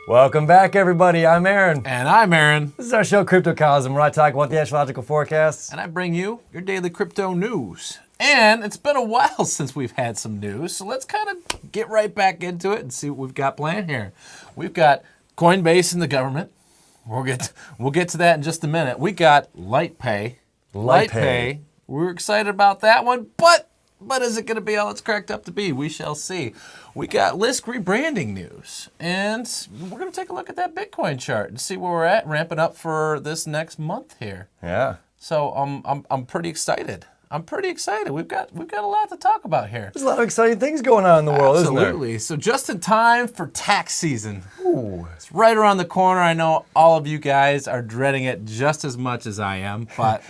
Welcome back, everybody. I'm Aaron. And I'm Aaron. This is our show, Cryptocosm, where I talk about the astrological forecasts. And I bring you your daily crypto news. And it's been a while since we've had some news, so let's kind of get right back into it and see what we've got planned here. We've got Coinbase and the government. We'll get to that in just a minute. We got LightPay. LightPay. We're excited about that one, but is it going to be all it's cracked up to be? We shall see. We got Lisk rebranding news, and we're going to take a look at that Bitcoin chart and see where we're at, ramping up for this next month here. Yeah. So I'm pretty excited. We've got a lot to talk about here. There's a lot of exciting things going on in the world, isn't there? Absolutely. So just in time for tax season. Ooh. It's right around the corner. I know all of you guys are dreading it just as much as I am, but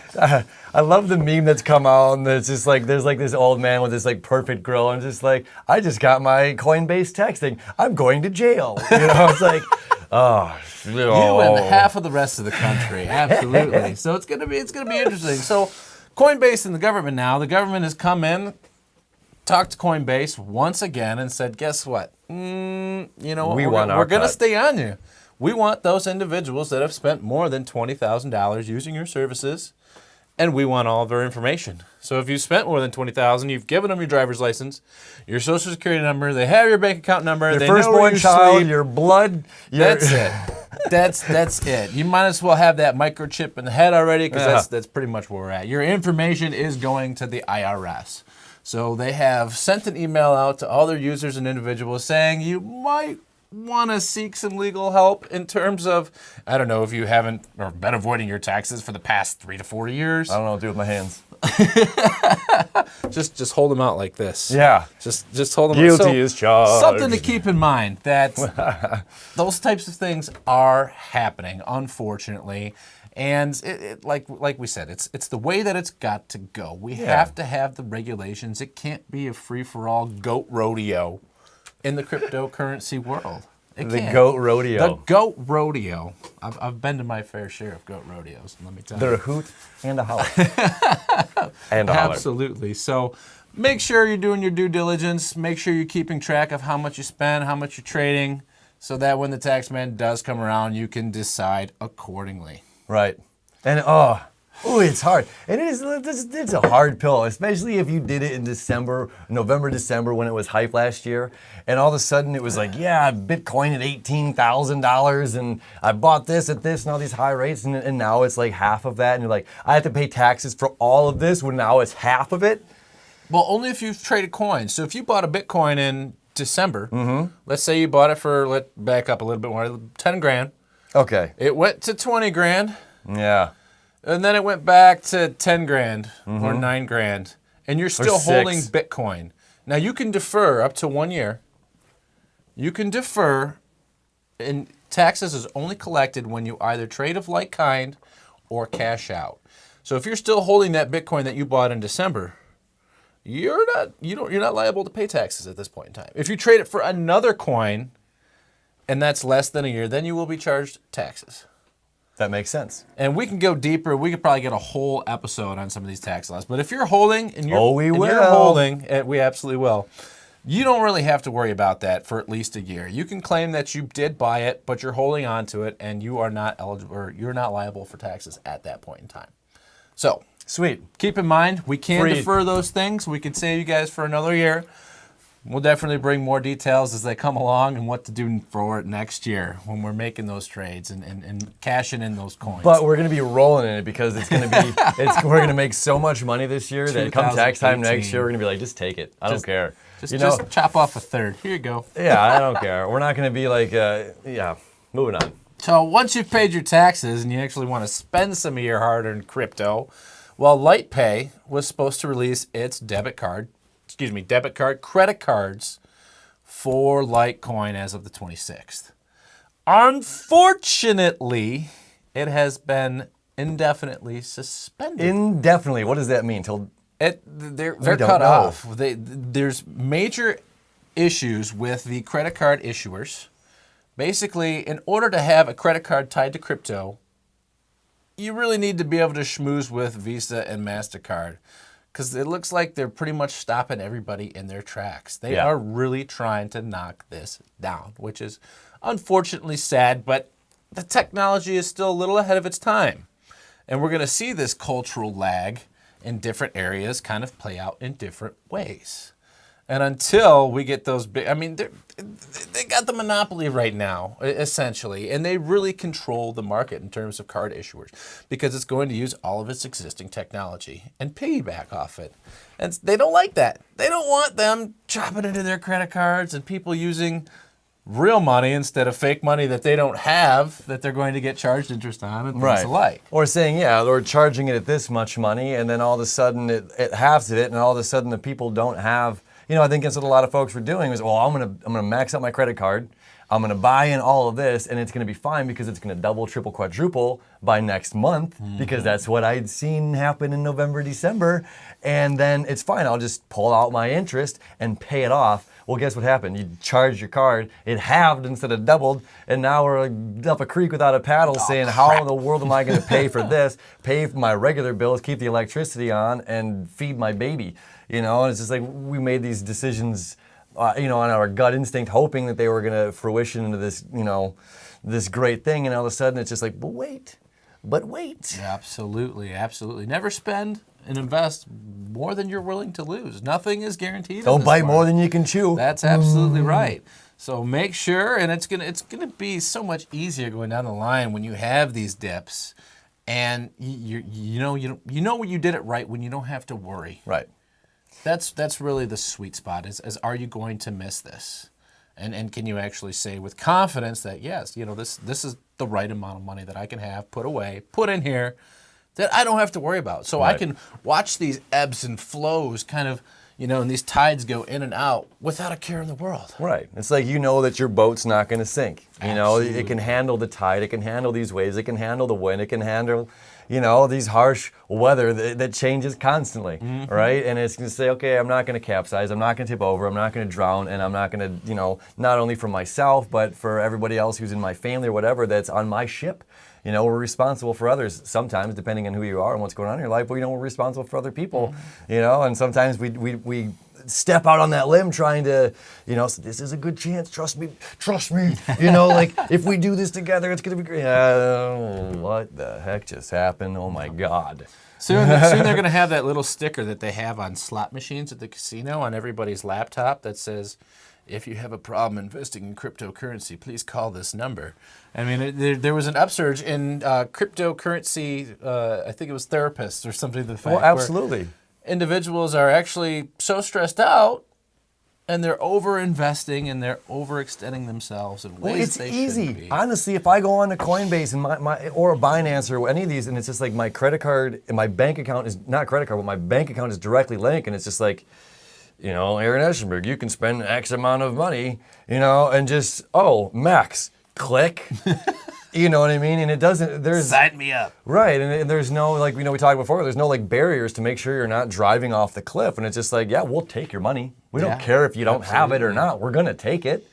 I love the meme that's come out, and it's just like there's like this old man with this like perfect grill, and just like, I just got my Coinbase text thing. I'm going to jail. You know, it's like, oh. You and half of the rest of the country. Absolutely. So it's gonna be interesting. So Coinbase and the government now. The government has come in, talked to Coinbase once again, and said, "Guess what? We're going to stay on you. We want those individuals that have spent more than $20,000 using your services, and we want all of their information. So if you spent more than $20,000, you've given them your driver's license, your social security number, they have your bank account number, your they know where firstborn you child, sleep. your blood. That's it. That's it. You might as well have that microchip in the head already, because that's pretty much where we're at. Your information is going to the IRS. So they have sent an email out to all their users and individuals saying you might want to seek some legal help in terms of, I don't know, if you haven't or been avoiding your taxes for the past 3 to 4 years. I don't know what to do with my hands. Just hold them out like this. Yeah. Just hold them out. Guilty as charged. Something to keep in mind, that those types of things are happening, unfortunately. And like we said, it's the way that it's got to go. We have to have the regulations. It can't be a free-for-all goat rodeo in the cryptocurrency world. The goat rodeo. The goat rodeo. I've been to my fair share of goat rodeos, let me tell you. They're a hoot and a holler. And a holler. Absolutely. So make sure you're doing your due diligence. Make sure you're keeping track of how much you spend, how much you're trading, so that when the tax man does come around, you can decide accordingly. Right. And it's hard. And it's a hard pill, especially if you did it in November, December, when it was hype last year. And all of a sudden it was like, yeah, Bitcoin at $18,000 and I bought this at this and all these high rates. And now it's like half of that. And you're like, I have to pay taxes for all of this when now it's half of it. Well, only if you've traded coins. So if you bought a Bitcoin in December, let's say you bought it for, let's back up a little bit more, 10 grand. Okay. It went to 20 grand. Yeah. And then it went back to 10 grand or 9 grand. And you're still holding Bitcoin. Now you can defer up to 1 year. You can defer, and taxes is only collected when you either trade of like kind or cash out. So if you're still holding that Bitcoin that you bought in December, you're not liable to pay taxes at this point in time. If you trade it for another coin, and that's less than a year, then you will be charged taxes. That makes sense. And we can go deeper. We could probably get a whole episode on some of these tax laws. But if you're holding, we absolutely will. You don't really have to worry about that for at least a year. You can claim that you did buy it, but you're holding on to it, and you are not eligible, or you're not liable for taxes at that point in time. So, sweet. Keep in mind, we can defer those things. We can save you guys for another year. We'll definitely bring more details as they come along and what to do for it next year when we're making those trades and cashing in those coins. But we're going to be rolling in it because it's going to be, we're going to make so much money this year that come tax time next year, we're going to be like, just take it. I don't care. Just chop off a third. Here you go. Yeah, I don't care. We're not going to be like, moving on. So once you've paid your taxes and you actually want to spend some of your hard-earned crypto, well, LightPay was supposed to release its credit cards for Litecoin as of the 26th. Unfortunately, it has been indefinitely suspended. Indefinitely? What does that mean? They're cut off. There's major issues with the credit card issuers. Basically, in order to have a credit card tied to crypto, you really need to be able to schmooze with Visa and MasterCard. because it looks like they're pretty much stopping everybody in their tracks. They Yeah. are really trying to knock this down, which is unfortunately sad, but the technology is still a little ahead of its time. And we're going to see this cultural lag in different areas kind of play out in different ways. And until we get those big, I mean, they got the monopoly right now, essentially, and they really control the market in terms of card issuers because it's going to use all of its existing technology and piggyback off it. And they don't like that. They don't want them chopping into their credit cards and people using real money instead of fake money that they don't have that they're going to get charged interest on and things alike. Or saying, yeah, they're charging it at this much money, and then all of a sudden it halves it, and all of a sudden the people don't have. I think that's what a lot of folks were doing was, well, I'm gonna max out my credit card. I'm gonna buy in all of this, and it's gonna be fine because it's gonna double, triple, quadruple by next month because that's what I'd seen happen in November, December, and then it's fine. I'll just pull out my interest and pay it off. Well, guess what happened? You charged your card, it halved instead of doubled, and now we're up a creek without a paddle saying, how in the world am I gonna pay for this, pay for my regular bills, keep the electricity on, and feed my baby? And it's just like we made these decisions, on our gut instinct, hoping that they were gonna fruition into this, this great thing, and all of a sudden it's just like, but wait. Absolutely, absolutely. Never spend and invest more than you're willing to lose. Nothing is guaranteed. Don't bite more than you can chew. That's absolutely right. So make sure, and it's gonna be so much easier going down the line when you have these dips, and you know when you did it right when you don't have to worry. Right. That's really the sweet spot. Is are you going to miss this? And can you actually say with confidence that yes, this is the right amount of money that I can have put away, put in here, that I don't have to worry about. So I can watch these ebbs and flows kind of, and these tides go in and out without a care in the world. Right. It's like that your boat's not going to sink. Absolutely. It can handle the tide, it can handle these waves, it can handle the wind, it can handle these harsh weather that changes constantly, right? And it's going to say, okay, I'm not going to capsize, I'm not going to tip over, I'm not going to drown, and I'm not going to, not only for myself, but for everybody else who's in my family or whatever that's on my ship. We're responsible for others sometimes, depending on who you are and what's going on in your life, but we're responsible for other people, and sometimes we step out on that limb trying to, so this is a good chance, trust me, like if we do this together, it's gonna be great. What the heck just happened? Oh my God. Soon they're going to have that little sticker that they have on slot machines at the casino on everybody's laptop that says, if you have a problem investing in cryptocurrency, please call this number. I mean, there was an upsurge in cryptocurrency, I think it was therapists or something to the fact. Well, absolutely. Individuals are actually so stressed out and they're over-investing and they're overextending themselves in ways they shouldn't be. It's easy. Honestly, if I go on to Coinbase and my or a Binance or any of these, and it's just like my credit card and my bank account is not credit card, but my bank account is directly linked, and it's just like, Aaron Eschenberg, you can spend X amount of money, and just, max, click. You know what I mean? And it doesn't, Sign me up. Right, and there's no, like, we talked before, there's no, like, barriers to make sure you're not driving off the cliff. And it's just like, yeah, we'll take your money. We don't care if you don't have it or not. We're going to take it.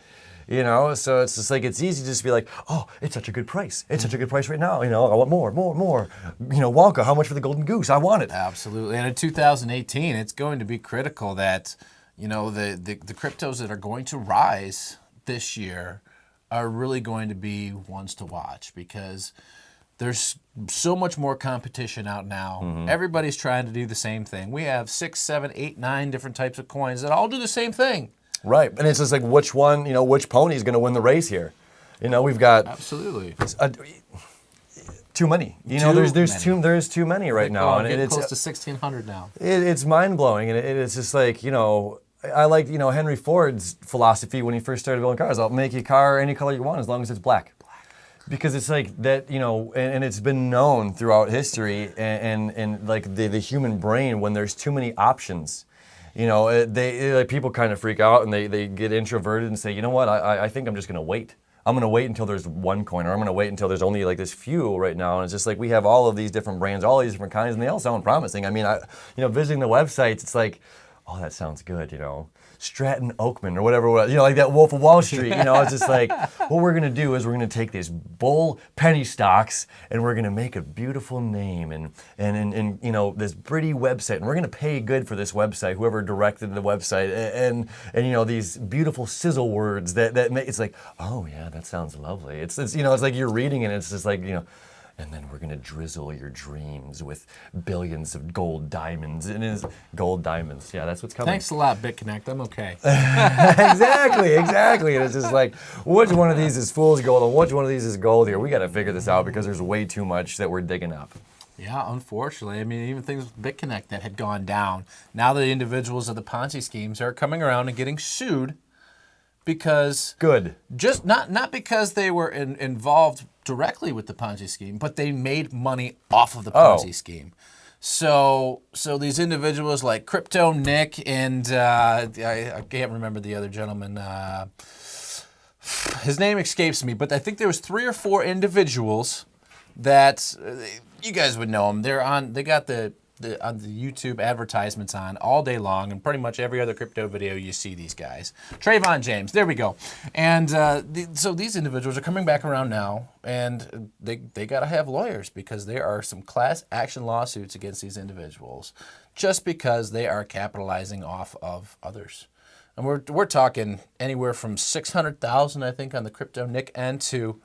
So it's just like, it's easy to just be like, oh, it's such a good price. It's such a good price right now. I want more. Wonka, how much for the golden goose? I want it. Absolutely. And in 2018, it's going to be critical that, the cryptos that are going to rise this year are really going to be ones to watch because there's so much more competition out now. Everybody's trying to do the same thing. We have 6, 7, 8, 9 different types of coins that all do the same thing. Right, and it's just like which one, which pony is going to win the race here? We've got absolutely too many. There's too many right now, and it's close to 1,600 now. It's mind blowing, and it's just like I like Henry Ford's philosophy when he first started building cars. I'll make you a car any color you want as long as it's black. Because it's like that, and it's been known throughout history and like the human brain, when there's too many options, people kind of freak out and they get introverted and say, you know what, I think I'm just going to wait. I'm going to wait until there's one coin, or I'm going to wait until there's only like this few right now. And it's just like we have all of these different brands, all these different kinds, and they all sound promising. I mean, visiting the websites, it's like, oh, that sounds good, Stratton Oakman or whatever it was, like that Wolf of Wall Street. It's just like, what we're gonna do is we're gonna take these bull penny stocks and we're gonna make a beautiful name and this pretty website, and we're gonna pay good for this website, whoever directed the website, and these beautiful sizzle words that make it's like, oh yeah, that sounds lovely. It's it's like you're reading it, and it's just like and then we're gonna drizzle your dreams with billions of gold diamonds. And it's gold diamonds. Yeah, that's what's coming. Thanks a lot, BitConnect. I'm okay. Exactly. And it's just like, which one of these is fool's gold and which one of these is gold here? We got to figure this out because there's way too much that we're digging up. Yeah, unfortunately. I mean, even things with BitConnect that had gone down. Now the individuals of the Ponzi schemes are coming around and getting sued because just not because they were involved directly with the Ponzi scheme, but they made money off of the Ponzi scheme. So these individuals like Crypto Nick and I can't remember the other gentleman. His name escapes me, but I think there was 3 or 4 individuals that you guys would know them. They got the on the YouTube advertisements on all day long, and pretty much every other crypto video you see these guys. Trayvon James, there we go. And so these individuals are coming back around now, and they got to have lawyers because there are some class action lawsuits against these individuals just because they are capitalizing off of others. And we're talking anywhere from 600,000, I think, on the Crypto Nick end to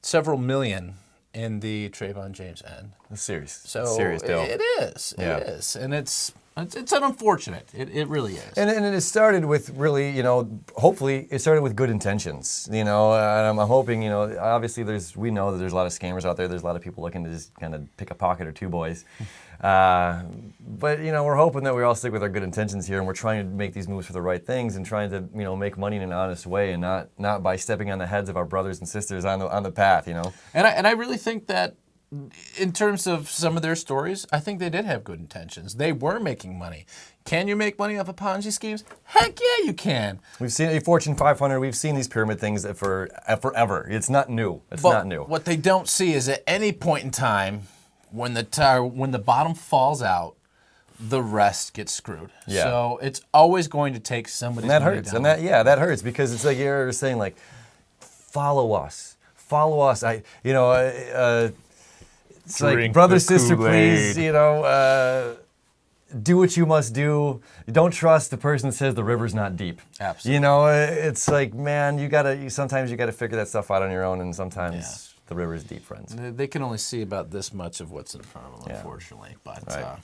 several million in the Trayvon James end. Serious. So serious deal. It is. It is. And it's unfortunate. It really is. And it started with really, hopefully it started with good intentions, and I'm hoping, obviously we know that there's a lot of scammers out there. There's a lot of people looking to just kind of pick a pocket or two, boys. But, we're hoping that we all stick with our good intentions here, and we're trying to make these moves for the right things and trying to, make money in an honest way and not by stepping on the heads of our brothers and sisters on the path, And I really think that in terms of some of their stories, I think they did have good intentions. They were making money. Can you make money off of Ponzi schemes? Heck yeah, you can. We've seen a Fortune 500. We've seen these pyramid things for forever. It's not new. It's not new. What they don't see is at any point in time, when the bottom falls out, the rest gets screwed. Yeah. So it's always going to take somebody. And that hurts. And that hurts because it's like you're saying, like, follow us. It's Drink like, brother, the sister, Kool-Aid. please, do what you must do. Don't trust the person that says the river's not deep. Absolutely. It's like, man, sometimes you gotta figure that stuff out on your own, and sometimes the river's deep, friends. They can only see about this much of what's in front of them, Yeah. unfortunately. But Right.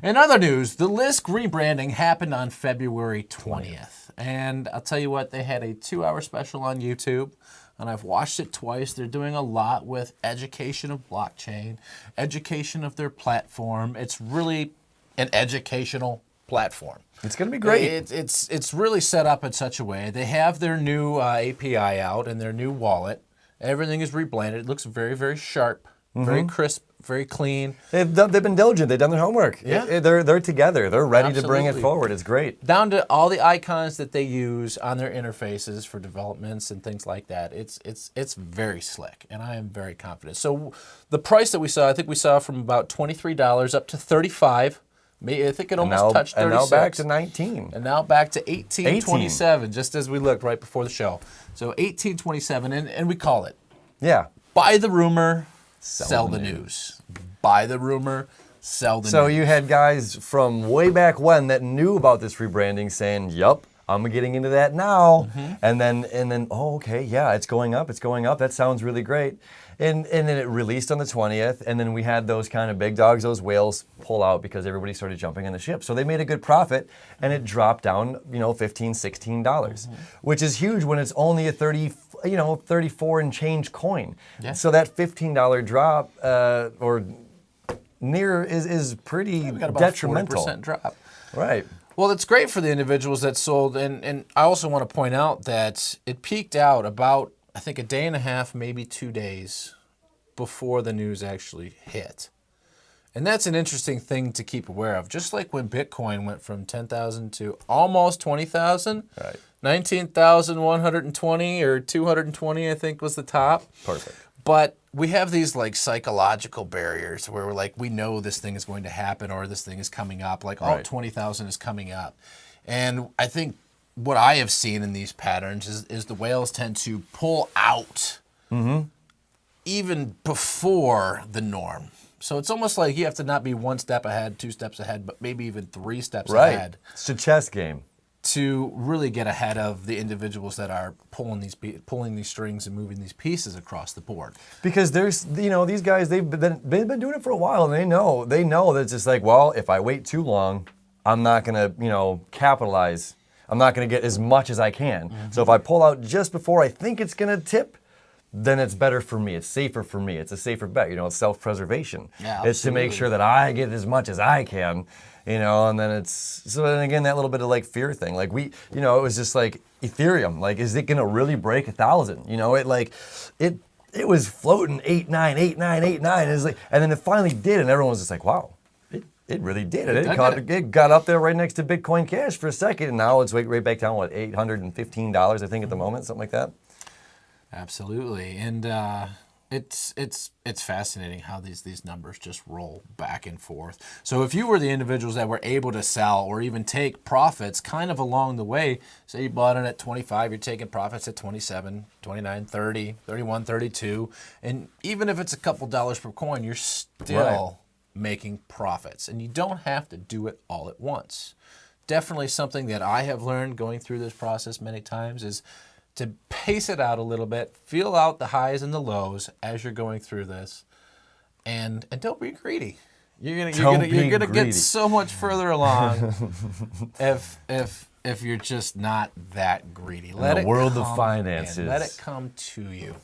in other news, the Lisk rebranding happened on February 20th. And I'll tell you what, they had a 2-hour special on YouTube, and I've watched it twice. They're doing a lot with education of blockchain, education of their platform. It's really an educational platform. It's gonna be great. It's really set up in such a way. They have their new API out and their new wallet. Everything is rebranded. It looks very, very sharp, very crisp, very clean. They've been diligent. They've done their homework. Yeah. They're together. They're ready to bring it Absolutely. forward. It's great. Down to all the icons that they use on their interfaces for developments and things like that. It's very slick, and I am very confident. So the price that we saw, I think we saw from about $23 up to $35. I think it almost touched 36. And now back to 19. And now back to 1827, just as we looked right before the show. So 1827, and we call it Yeah. buy the rumor, sell the news. Buy the rumor, sell the news. So you had guys from way back when that knew about this rebranding saying, "Yup, I'm getting into that now." And then, oh, okay, yeah, it's going up. That sounds really great. And then it released on the 20th, and then we had those kind of big dogs, those whales, pull out because everybody started jumping on the ship. So they made a good profit, and it dropped down, $15, $16, which is huge when it's only a 34 and change coin. Yeah. So that $15 drop, or near, is pretty we got about detrimental. 40% drop. Right. Well, it's great for the individuals that sold, and I also want to point out that it peaked out about, I think, a day and a half, maybe 2 days before the news actually hit. And that's an interesting thing to keep aware of. Just like when Bitcoin went from 10,000 to almost 20,000, Right. 19,120 or 220, I think, was the top. Perfect. But we have these like psychological barriers where we know this thing is going to happen or this thing is coming up, like, oh, Right. 20,000 is coming up. And I think what I have seen in these patterns is the whales tend to pull out even before the norm. So it's almost like you have to not be one step ahead, 2 steps ahead, but maybe even 3 steps ahead. It's a chess game. To really get ahead of the individuals that are pulling these strings and moving these pieces across the board. Because there's, these guys, they've been doing it for a while, and they know that it's just like, well, if I wait too long, I'm not gonna, capitalize. I'm not gonna get as much as I can. So if I pull out just before I think it's gonna tip, then it's better for me. It's safer for me. It's a safer bet. It's self-preservation. Yeah, it's to make sure that I get as much as I can. And then then again, that little bit of like fear thing. Like it was just like Ethereum. Like, is it gonna really break 1,000? It was floating 8.9, 8.9, 8.9. It's like, and then it finally did, and everyone was just like, wow, it really did. It got up there right next to Bitcoin Cash for a second, and now it's right back down, $815, I think at the moment, something like that. Absolutely, and it's fascinating how these numbers just roll back and forth. So if you were the individuals that were able to sell or even take profits kind of along the way, say you bought in at 25, you're taking profits at 27, 29, 30, 31, 32, and even if it's a couple dollars per coin, you're still making profits, and you don't have to do it all at once. Definitely something that I have learned going through this process many times is to pace it out a little bit, feel out the highs and the lows as you're going through this, and don't be greedy. You're gonna get so much further along if you're just not that greedy. Let the world of finances. Let it come to you.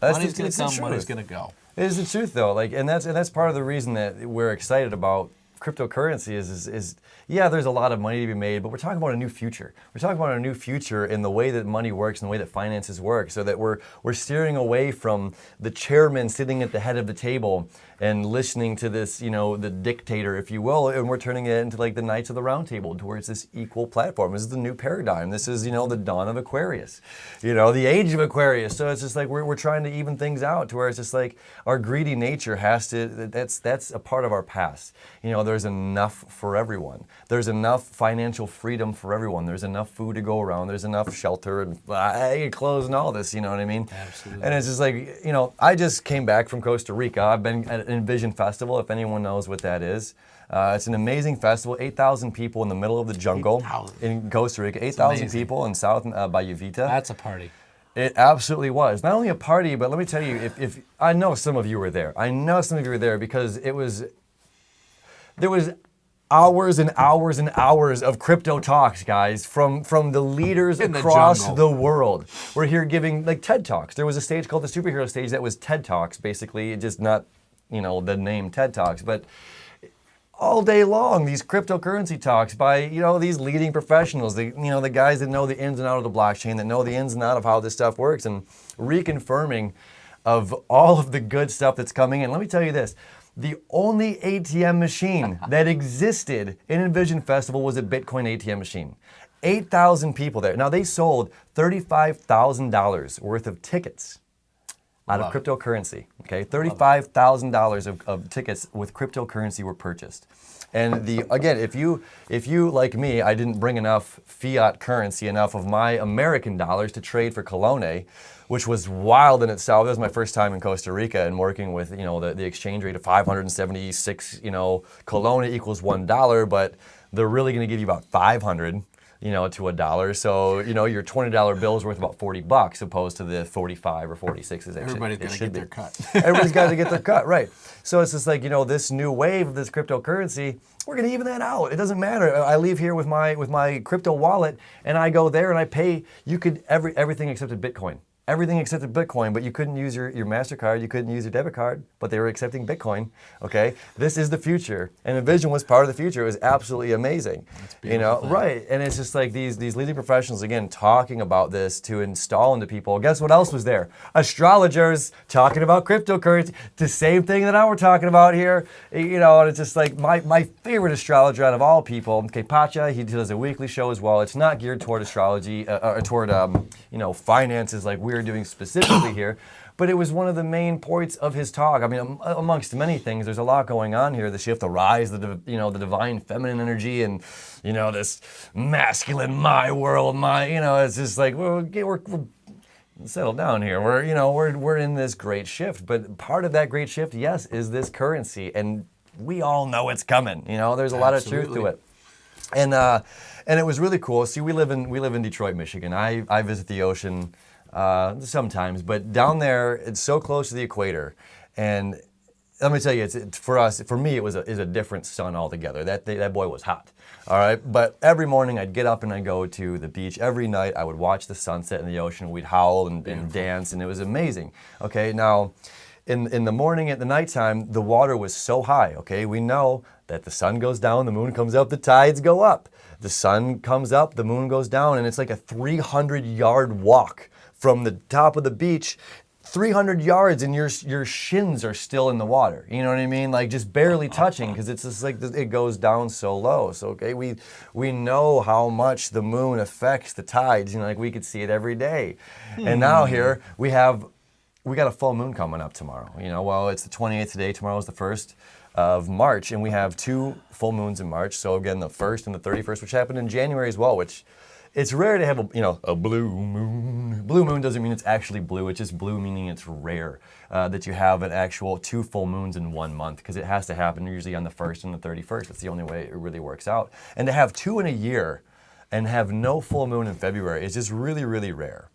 Money's gonna come. Money's gonna go. It is the truth, though. And that's part of the reason that we're excited about cryptocurrency is there's a lot of money to be made, but we're talking about a new future. We're talking about a new future in the way that money works and the way that finances work, so that we're steering away from the chairman sitting at the head of the table and listening to this, the dictator, if you will, and we're turning it into like the Knights of the Round Table, towards this equal platform. This is the new paradigm. This is, the dawn of Aquarius, the age of Aquarius. So it's just like we're trying to even things out to where it's just like our greedy nature has to, that's a part of our past. There's enough for everyone. There's enough financial freedom for everyone. There's enough food to go around. There's enough shelter and clothes and all this, you know what I mean? Absolutely. And it's just like, I just came back from Costa Rica. I've been at Envision Festival, if anyone knows what that is. It's an amazing festival, 8,000 people in the middle of the jungle in Costa Rica, 8,000 people in South by Uvita. That's a party. It absolutely was. Not only a party, but let me tell you, if I know some of you were there. I know some of you were there because there was hours and hours and hours of crypto talks, guys, from the leaders across the world. We're here giving like TED Talks. There was a stage called the Superhero Stage that was TED Talks, basically, just not, the name TED Talks, but all day long, these cryptocurrency talks by, these leading professionals, the guys that know the ins and outs of the blockchain, that know the ins and outs of how this stuff works, and reconfirming of all of the good stuff that's coming in. Let me tell you this. The only ATM machine that existed in Envision Festival was a Bitcoin ATM machine. 8,000 people there. Now, they sold $35,000 worth of tickets out of cryptocurrency. Okay, $35,000 of tickets with cryptocurrency were purchased. And again, if you like me, I didn't bring enough fiat currency, enough of my American dollars to trade for Colone, which was wild in itself. That was my first time in Costa Rica and working with the exchange rate of 576. Colone equals $1, but they're really going to give you about 500. To a dollar. So, your $20 bill is worth about $40 opposed to the 45 or 46 is actually. Everybody's got to get their cut. Everybody's got to get their cut, right. So it's just like, this new wave of this cryptocurrency, we're going to even that out. It doesn't matter. I leave here with my crypto wallet and I go there and I pay, everything except Bitcoin. Everything except Bitcoin, but you couldn't use your MasterCard, you couldn't use your debit card, but they were accepting Bitcoin, okay? This is the future, and Envision was part of the future. It was absolutely amazing, right? And it's just like these leading professionals, again, talking about this to install into people. Guess what else was there? Astrologers talking about cryptocurrency, the same thing that we're talking about here, and it's just like my favorite astrologer out of all people, okay, Pacha, he does a weekly show as well. It's not geared toward astrology, toward finances like we're we were doing specifically here, but it was one of the main points of his talk. I mean, amongst many things, there's a lot going on here. The shift, the rise, the divine feminine energy, and this masculine my world, it's just like we're settle down here. We're in this great shift, but part of that great shift, yes, is this currency, and we all know it's coming. There's a lot of truth to it, and it was really cool. See, we live in Detroit, Michigan. I visit the ocean sometimes, but down there it's so close to the equator, and let me tell you, for me, it was a different sun altogether. That boy was hot. All right, but every morning I'd get up and I'd go to the beach. Every night I would watch the sunset in the ocean. We'd howl and dance, and it was amazing. Okay, now in the morning, at the nighttime, the water was so high. Okay, we know that the sun goes down, the moon comes up, the tides go up. The sun comes up, the moon goes down, and it's like a 300-yard walk from the top of the beach. 300 yards and your shins are still in the water. You know what I mean? Like just barely touching, because it's just like it goes down so low. So okay, we know how much the moon affects the tides. Like we could see it every day. And now here we got a full moon coming up tomorrow. Well, it's the 28th today. Tomorrow is the 1st of March, and we have 2 full moons in March. So again, the 1st and the 31st, which happened in January as well, which it's rare to have a blue moon. Blue moon doesn't mean it's actually blue. It's just blue meaning it's rare that you have an actual 2 full moons in 1 month, because it has to happen usually on the 1st and the 31st. That's the only way it really works out. And to have 2 in a year and have no full moon in February is just really, really rare.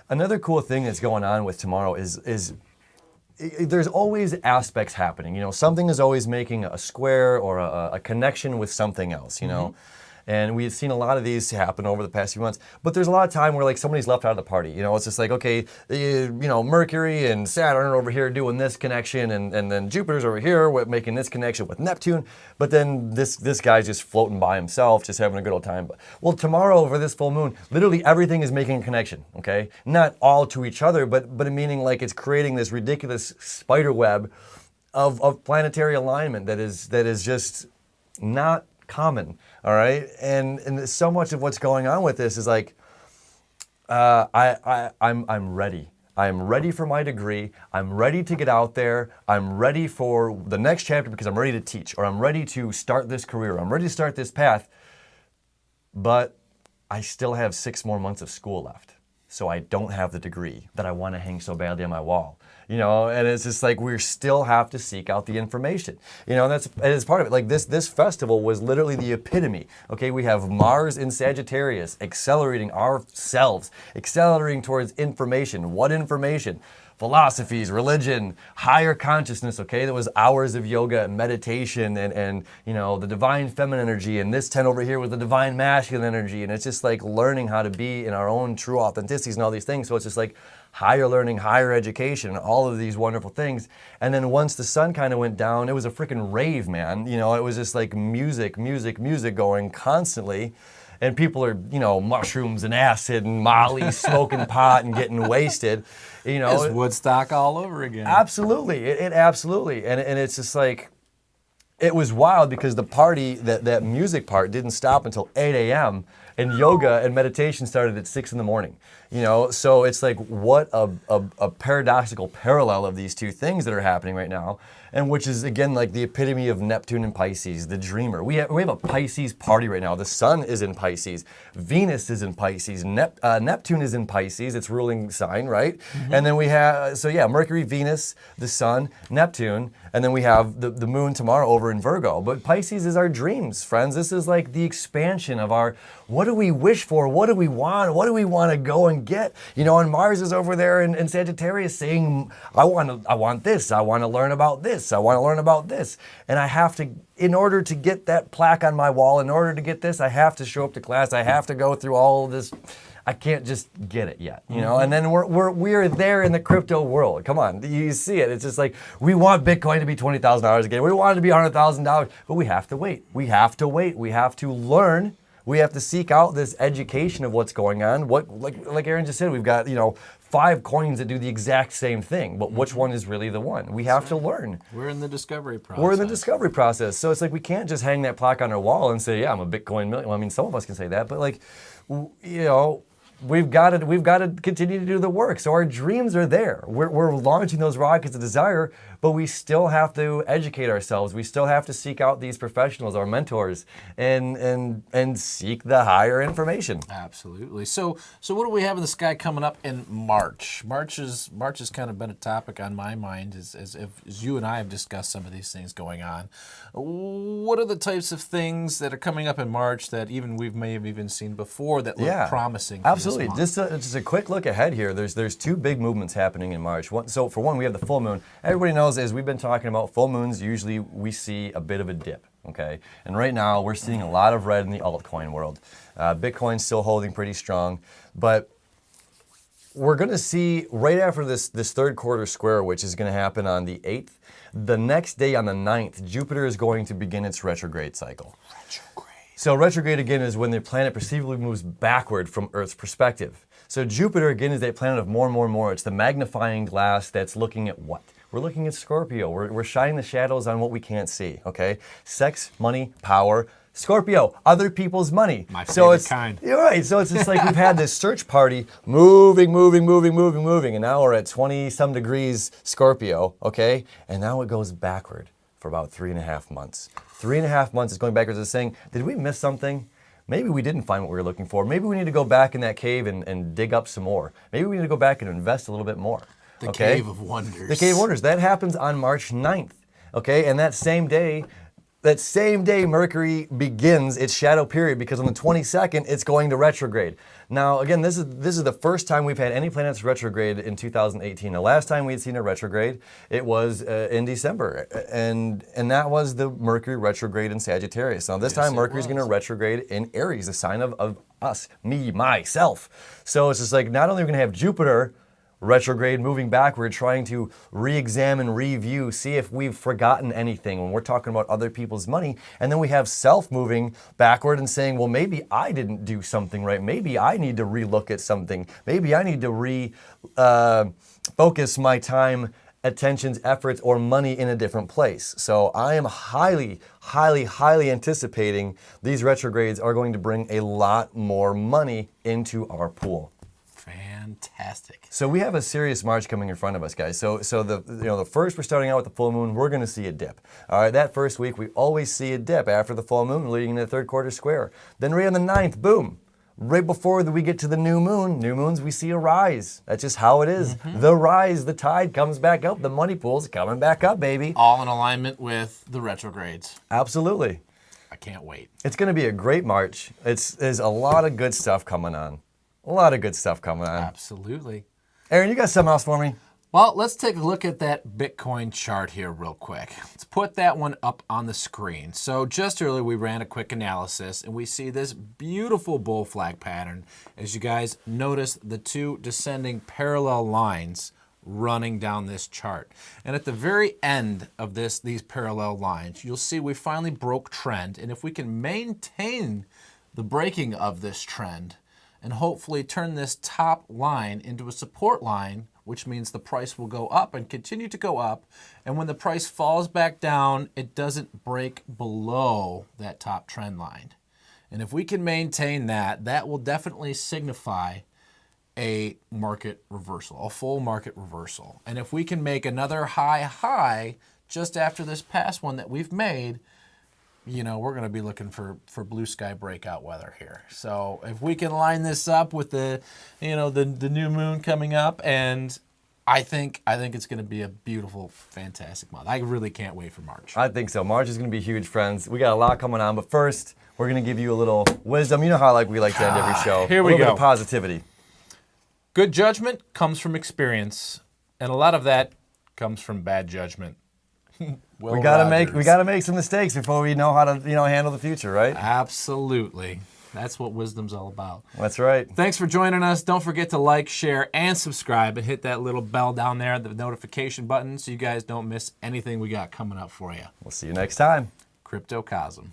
Another cool thing that's going on with tomorrow is there's always aspects happening. Something is always making a square or a connection with something else, And we've seen a lot of these happen over the past few months. But there's a lot of time where like somebody's left out of the party. It's just like, okay, Mercury and Saturn are over here doing this connection, and then Jupiter's over here making this connection with Neptune. But then this guy's just floating by himself, just having a good old time. Well, tomorrow over this full moon, literally everything is making a connection, okay? Not all to each other, but meaning like it's creating this ridiculous spider web of planetary alignment that is just not common. All right, and so much of what's going on with this is like, I'm ready. I'm ready for my degree. I'm ready to get out there. I'm ready for the next chapter because I'm ready to teach, or I'm ready to start this career. I'm ready to start this path. But I still have 6 more months of school left, so I don't have the degree that I want to hang so badly on my wall. And it's just like we still have to seek out the information. And that's part of it. Like this festival was literally the epitome. Okay, we have Mars in Sagittarius accelerating ourselves, accelerating towards information. What information? Philosophies, religion, higher consciousness, okay? There was hours of yoga and meditation and the divine feminine energy, and this tent over here was the divine masculine energy, and it's just like learning how to be in our own true authenticities and all these things. So it's just like higher learning, higher education, all of these wonderful things. And then once the sun kind of went down, it was a freaking rave, man. It was just like music going constantly. And people are, mushrooms and acid and Molly, smoking pot and getting wasted. It's Woodstock all over again. Absolutely, it absolutely, and it's just like, it was wild because the party, that music part didn't stop until 8 a.m. and yoga and meditation started at 6 in the morning. So it's like, what a paradoxical parallel of these two things that are happening right now. And which is, again, like the epitome of Neptune and Pisces, the dreamer. We have a Pisces party right now. The sun is in Pisces. Venus is in Pisces. Neptune is in Pisces, its ruling sign, right? Mm-hmm. And then we have, Mercury, Venus, the sun, Neptune, and then we have the moon tomorrow over in Virgo. But Pisces is our dreams, friends. This is like the expansion of our, what do we wish for? What do we want? What do we want to go and get? And Mars is over there in Sagittarius saying, I want this. I want to learn about this. I want to learn about this. And I have to, in order to get that plaque on my wall, in order to get this, I have to show up to class. I have to go through all of this. I can't just get it yet, And then we're there in the crypto world. Come on, you see it. It's just like, we want Bitcoin to be $20,000 again. We want it to be $100,000, but we have to wait. We have to wait. We have to learn. We have to seek out this education of what's going on. Like Aaron just said, we've got 5 coins that do the exact same thing, but which one is really the one? We have to learn. We're in the discovery process. We're in the discovery process. So it's like, we can't just hang that plaque on our wall and say, yeah, I'm a Bitcoin million. Well, I mean, some of us can say that, but we've got to continue to do the work. So our dreams are there. We're launching those rockets of desire, but we still have to educate ourselves. We still have to seek out these professionals, our mentors, and seek the higher information. Absolutely. So what do we have in the sky coming up in March? March has kind of been a topic on my mind as you and I have discussed some of these things going on. What are the types of things that are coming up in March that we may have even seen before that look promising? Absolutely. Just a quick look ahead here. There's two big movements happening in March. So for one, we have the full moon. Everybody knows, as we've been talking about, full moons, usually we see a bit of a dip. Okay, and right now we're seeing a lot of red in the altcoin world. Bitcoin's still holding pretty strong, but we're going to see right after this third quarter square, which is going to happen on the 8th, the next day on the 9th, Jupiter is going to begin its retrograde cycle. So retrograde again is when the planet perceivably moves backward from Earth's perspective. So Jupiter again is that planet of more and more and more. It's the magnifying glass that's looking at what? We're looking at Scorpio. We're shining the shadows on what we can't see, okay? Sex, money, power. Scorpio, other people's money. My favorite kind. You're right. So it's just like we've had this search party moving, and now we're at 20-some degrees Scorpio, okay? And now it goes backward for about 3.5 months. 3.5 months is going backwards. It's saying, did we miss something? Maybe we didn't find what we were looking for. Maybe we need to go back in that cave and dig up some more. Maybe we need to go back and invest a little bit more. The Cave of Wonders. The Cave of Wonders. That happens on March 9th, okay? And that same day, Mercury begins its shadow period, because on the 22nd, it's going to retrograde. Now, again, this is the first time we've had any planets retrograde in 2018. The last time we had seen a retrograde, it was in December, and that was the Mercury retrograde in Sagittarius. Now, this time, Mercury's going to retrograde in Aries, a sign of us, me, myself. So it's just like, not only are we going to have Jupiter retrograde, moving backward, trying to re-examine, review, see if we've forgotten anything when we're talking about other people's money. And then we have self moving backward and saying, well, maybe I didn't do something right. Maybe I need to relook at something. Maybe I need to focus my time, attentions, efforts, or money in a different place. So I am highly anticipating these retrogrades are going to bring a lot more money into our pool. Fantastic. So we have a serious March coming in front of us, guys. So the first, we're starting out with the full moon. We're going to see a dip. All right, that first week we always see a dip after the full moon, leading into the third quarter square. Then right on the 9th, boom. Right before we get to the new moons, we see a rise. That's just how it is. The rise, the tide comes back up. The money pool's coming back up, baby. All in alignment with the retrogrades. Absolutely. I can't wait. It's going to be a great March. There's a lot of good stuff coming on. A lot of good stuff coming on. Absolutely. Aaron, you got something else for me? Well, let's take a look at that Bitcoin chart here real quick. Let's put that one up on the screen. So just earlier we ran a quick analysis and we see this beautiful bull flag pattern. As you guys notice, the two descending parallel lines running down this chart. And at the very end of these parallel lines, you'll see we finally broke trend. And if we can maintain the breaking of this trend, and hopefully turn this top line into a support line, which means the price will go up and continue to go up. And when the price falls back down, it doesn't break below that top trend line. And if we can maintain that, that will definitely signify a market reversal, a full market reversal. And if we can make another high just after this past one that we've made, you know, we're going to be looking for blue sky breakout weather here. So if we can line this up with the new moon coming up, and I think it's going to be a beautiful, fantastic month. I really can't wait for March. I think so. March is going to be huge, friends. We got a lot coming on, but first, we're going to give you a little wisdom. You know how we like to end every show. Here we go. A little bit of positivity. Good judgment comes from experience, and a lot of that comes from bad judgment. We gotta make some mistakes before we know how to handle the future, right? Absolutely. That's what wisdom's all about. That's right. Thanks for joining us. Don't forget to like, share, and subscribe, and hit that little bell down there, the notification button, so you guys don't miss anything we got coming up for you. We'll see you next time. Cryptocosm.